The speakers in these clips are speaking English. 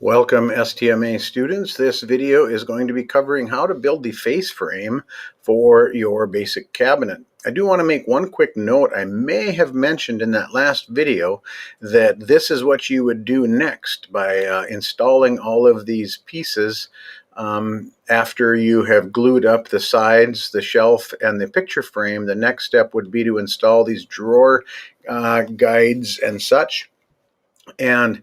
Welcome STMA students. This video is going to be covering how to build the face frame for your basic cabinet. I do want to make one quick note. I may have mentioned in that last video that this is what you would do next by installing all of these pieces after you have glued up the sides, the shelf, and the picture frame. The next step would be to install these drawer guides and such. And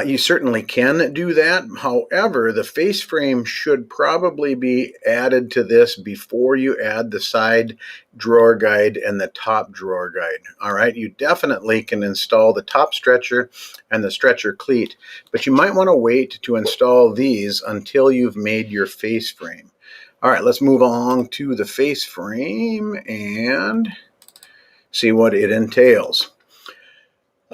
you certainly can do that. However, the face frame should probably be added to this before you add the side drawer guide and the top drawer guide. All right, you definitely can install the top stretcher and the stretcher cleat, but you might want to wait to install these until you've made your face frame. All right, let's move along to the face frame and see what it entails.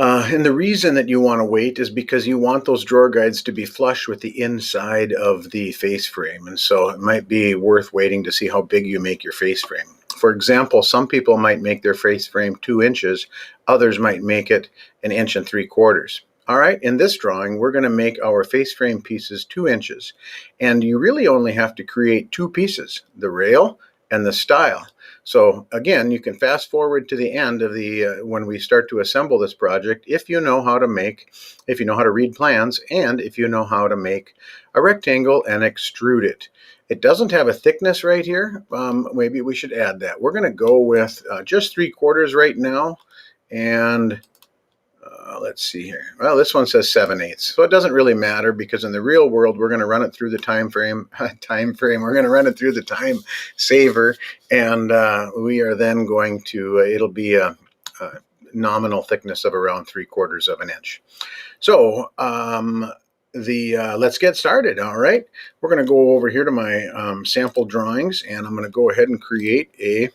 And the reason that you want to wait is because you want those drawer guides to be flush with the inside of the face frame. And so it might be worth waiting to see how big you make your face frame. For example, some people might make their face frame 2 inches. Others might make it 1 3/4 inches. All right, in this drawing, we're going to make our face frame pieces 2 inches. And you really only have to create 2 pieces, the rail and the stile. So again, you can fast forward to the end of the when we start to assemble this project if you know how to read plans, and if you know how to make a rectangle and extrude it. It doesn't have a thickness right here. Maybe we should add that. We're going to go with just 3/4 right now, and let's see here. Well, this one says 7/8, so it doesn't really matter because in the real world we're going to run it through the time frame. We're going to run it through the time saver, and we are then going to. It'll be a nominal thickness of around 3/4 of an inch. So let's get started. All right, we're going to go over here to my sample drawings, and I'm going to go ahead and create a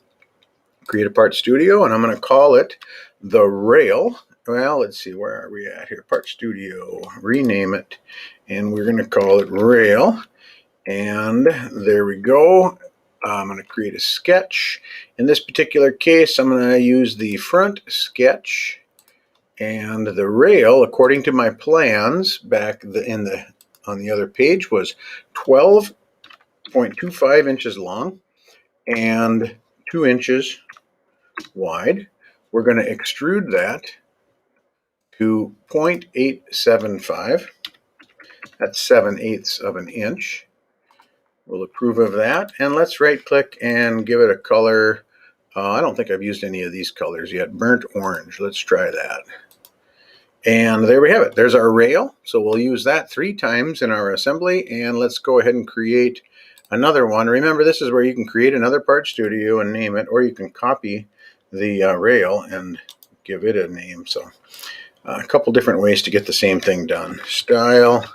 Part Studio, and I'm going to call it the rail. Well, let's see, where are we at here? Part Studio, rename it, and we're going to call it rail. And there we go. I'm going to create a sketch. In this particular case, I'm going to use the front sketch, and the rail, according to my plans back on the other page, was 12.25 inches long and 2 inches wide. We're going to extrude that to 0.875. That's 7/8 of an inch. We'll approve of that, and let's right click and give it a color. I don't think I've used any of these colors yet. Burnt orange. Let's try that. And there we have it. There's our rail. So we'll use that 3 times in our assembly, and let's go ahead and create another one. Remember, this is where you can create another Part Studio and name it, or you can copy the rail and give it a name. So a couple different ways to get the same thing done. Style,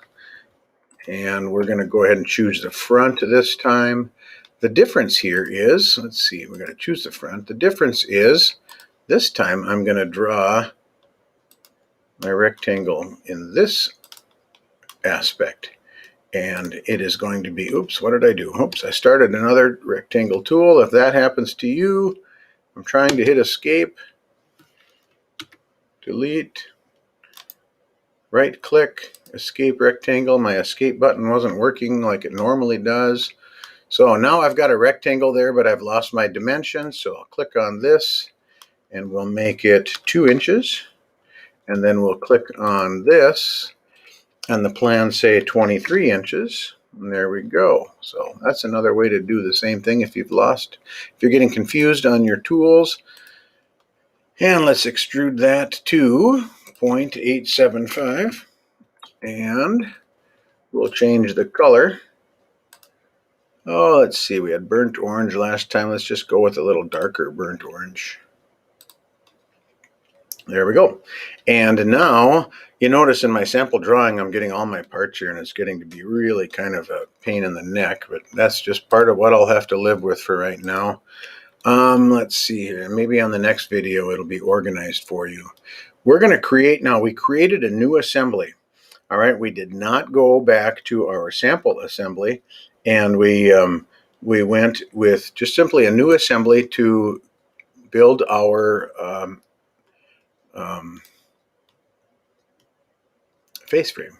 and we're going to go ahead and choose the front this time. The difference here is, let's see, we're going to choose the front. The difference is, this time I'm going to draw my rectangle in this aspect. And it is going to be, oops, what did I do? Oops, I started another rectangle tool. If that happens to you, I'm trying to hit escape, delete, right click, escape rectangle. My escape button wasn't working like it normally does. So now I've got a rectangle there, but I've lost my dimension. So I'll click on this and we'll make it 2 inches. And then we'll click on this and the plans say 23 inches. And there we go. So that's another way to do the same thing if you're getting confused on your tools. And let's extrude that to 0.875, and we'll change the color. Oh, let's see, we had burnt orange last time. Let's just go with a little darker burnt orange. There we go. And now you notice in my sample drawing I'm getting all my parts here, and it's getting to be really kind of a pain in the neck, but that's just part of what I'll have to live with for right now. Let's see here. Maybe on the next video it'll be organized for you. We're going to create now. We created a new assembly. All right. We did not go back to our sample assembly, and we went with just simply a new assembly to build our face frame.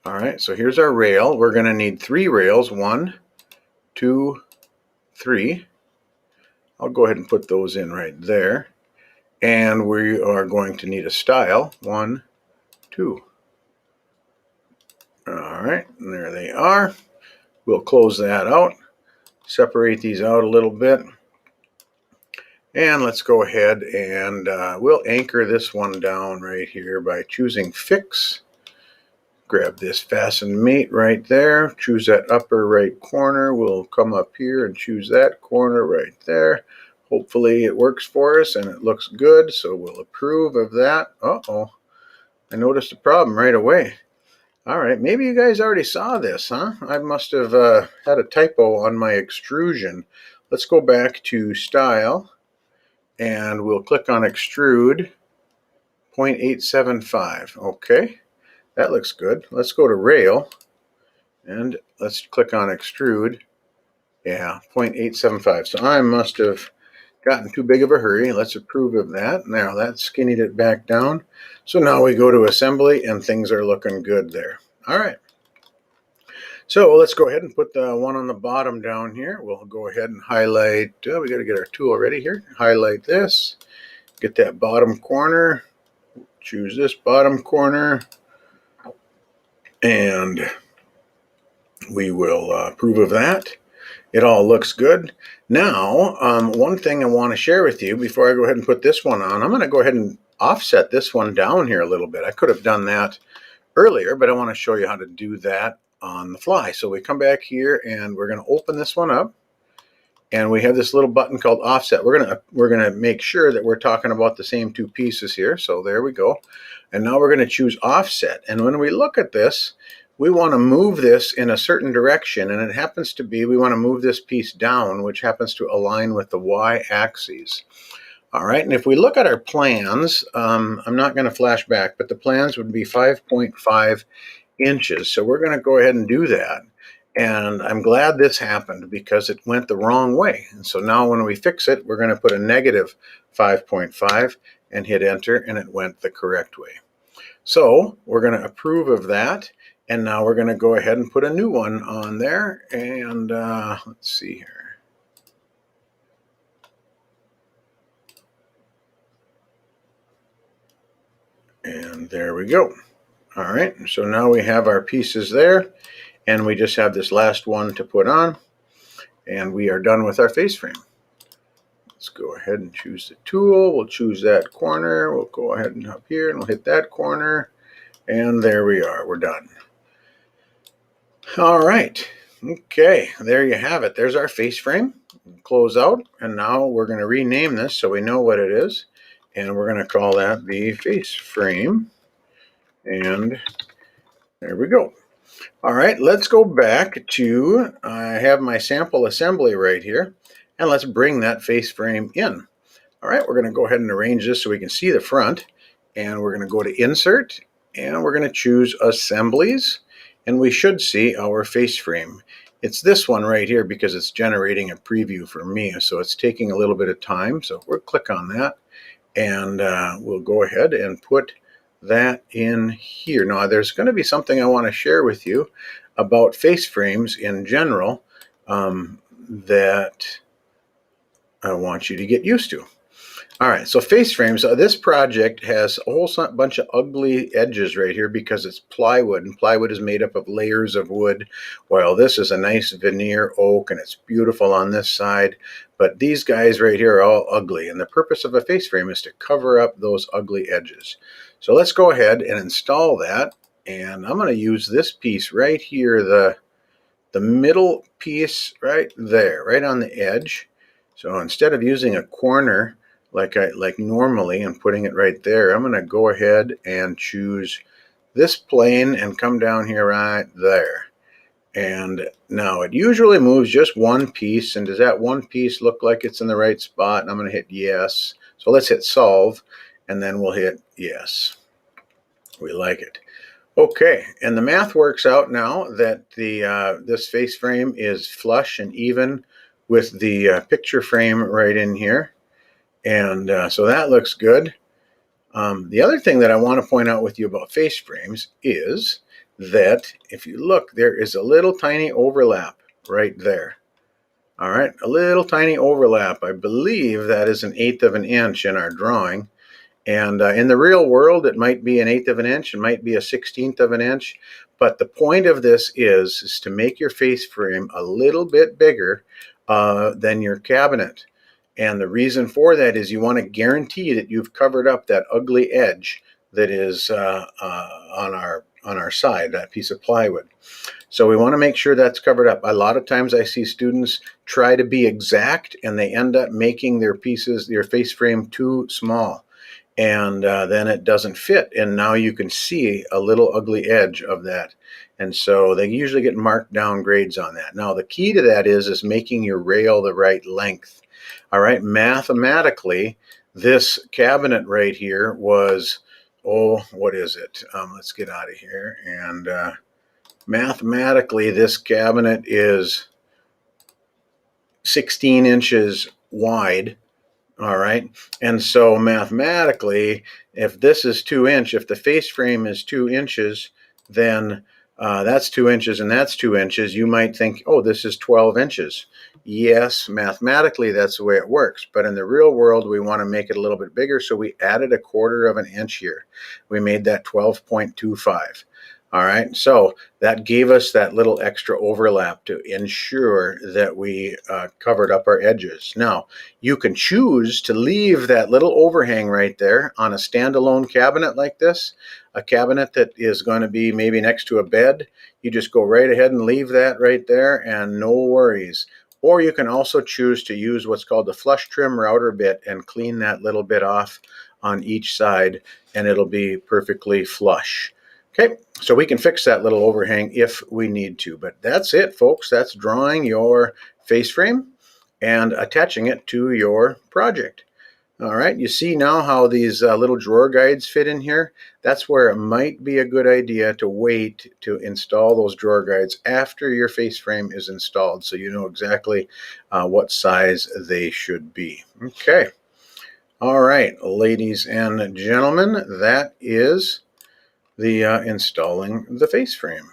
All right, so here's our rail. We're going to need 3 rails. 1, 2, 3. I'll go ahead and put those in right there. And we are going to need a stile. 1, 2. All right, and there they are. We'll close that out. Separate these out a little bit. And let's go ahead and we'll anchor this one down right here by choosing Fix. Grab this Fasten Mate right there. Choose that upper right corner. We'll come up here and choose that corner right there. Hopefully it works for us and it looks good, so we'll approve of that. Uh-oh, I noticed a problem right away. All right, maybe you guys already saw this, huh? I must have had a typo on my extrusion. Let's go back to Style. And we'll click on extrude 0.875. Okay, that looks good. Let's go to rail and let's click on extrude. Yeah, 0.875. So I must have gotten too big of a hurry. Let's approve of that. Now that skinnied it back down. So now we go to assembly and things are looking good there. All right. So let's go ahead and put the one on the bottom down here. We'll go ahead and highlight. We got to get our tool ready here. Highlight this. Get that bottom corner. Choose this bottom corner. And we will approve of that. It all looks good. Now, one thing I want to share with you before I go ahead and put this one on, I'm going to go ahead and offset this one down here a little bit. I could have done that earlier, but I want to show you how to do that on the fly. So we come back here and we're going to open this one up. And we have this little button called offset. We're gonna make sure that we're talking about the same 2 pieces here. So there we go. And now we're going to choose offset. And when we look at this, we want to move this in a certain direction. And it happens to be we want to move this piece down, which happens to align with the y-axis. All right. And if we look at our plans, I'm not going to flash back, but the plans would be 5.5 inches. So we're going to go ahead and do that. And I'm glad this happened because it went the wrong way. And so now when we fix it, we're going to put a negative 5.5 and hit enter, and it went the correct way. So we're going to approve of that. And now we're going to go ahead and put a new one on there. And let's see here. And there we go. All right. So now we have our pieces there. And we just have this last one to put on, and we are done with our face frame. Let's go ahead and choose the tool. We'll choose that corner. We'll go ahead and up here and we'll hit that corner, and there we are. We're done. All right. Okay, there you have it. There's our face frame. Close out, and now we're going to rename this so we know what it is, and we're going to call that the face frame, and there we go. All right, let's go back to, I have my sample assembly right here, and let's bring that face frame in. All right, we're going to go ahead and arrange this so we can see the front, and we're going to go to Insert, and we're going to choose Assemblies, and we should see our face frame. It's this one right here because it's generating a preview for me, so it's taking a little bit of time, so we'll click on that, and we'll go ahead and put that in here. Now there's going to be something I want to share with you about face frames in general that I want you to get used to. All right, so face frames, this project has a whole bunch of ugly edges right here because it's plywood, and plywood is made up of layers of wood, while this is a nice veneer oak, and it's beautiful on this side. But these guys right here are all ugly, and the purpose of a face frame is to cover up those ugly edges. So let's go ahead and install that, and I'm going to use this piece right here, the middle piece right there, right on the edge. So instead of using a corner like normally and putting it right there, I'm going to go ahead and choose this plane and come down here right there. And now it usually moves just one piece, and does that one piece look like it's in the right spot? And I'm going to hit yes. So let's hit solve, and then we'll hit yes. We like it. Okay, and the math works out now that this face frame is flush and even with the picture frame right in here. And so that looks good. The other thing that I want to point out with you about face frames is that if you look, there is a little tiny overlap right there. All right, a little tiny overlap. I believe that is 1/8 of an inch in our drawing. And in the real world, it might be 1/8 of an inch, it might be 1/16 of an inch. But the point of this is to make your face frame a little bit bigger than your cabinet. And the reason for that is you want to guarantee that you've covered up that ugly edge that is on our side, that piece of plywood. So we want to make sure that's covered up. A lot of times I see students try to be exact and they end up making their pieces, their face frame too small. And then it doesn't fit. And now you can see a little ugly edge of that. And so they usually get marked down grades on that. Now the key to that is making your rail the right length. All right, mathematically, this cabinet right here was, oh, what is it? Let's get out of here. And mathematically, this cabinet is 16 inches wide. All right. And so mathematically, if this is 2 inch, if the face frame is 2 inches, then that's 2 inches and that's 2 inches. You might think, oh, this is 12 inches. Yes, mathematically, that's the way it works. But in the real world, we want to make it a little bit bigger. So we added 1/4 of an inch here. We made that 12.25. All right, so that gave us that little extra overlap to ensure that we covered up our edges. Now, you can choose to leave that little overhang right there on a standalone cabinet like this, a cabinet that is going to be maybe next to a bed. You just go right ahead and leave that right there and no worries. Or you can also choose to use what's called the flush trim router bit and clean that little bit off on each side and it'll be perfectly flush. Okay, so we can fix that little overhang if we need to, but that's it, folks. That's drawing your face frame and attaching it to your project. All right, you see now how these little drawer guides fit in here? That's where it might be a good idea to wait to install those drawer guides after your face frame is installed so you know exactly what size they should be. Okay, all right, ladies and gentlemen, that is the installing the face frame.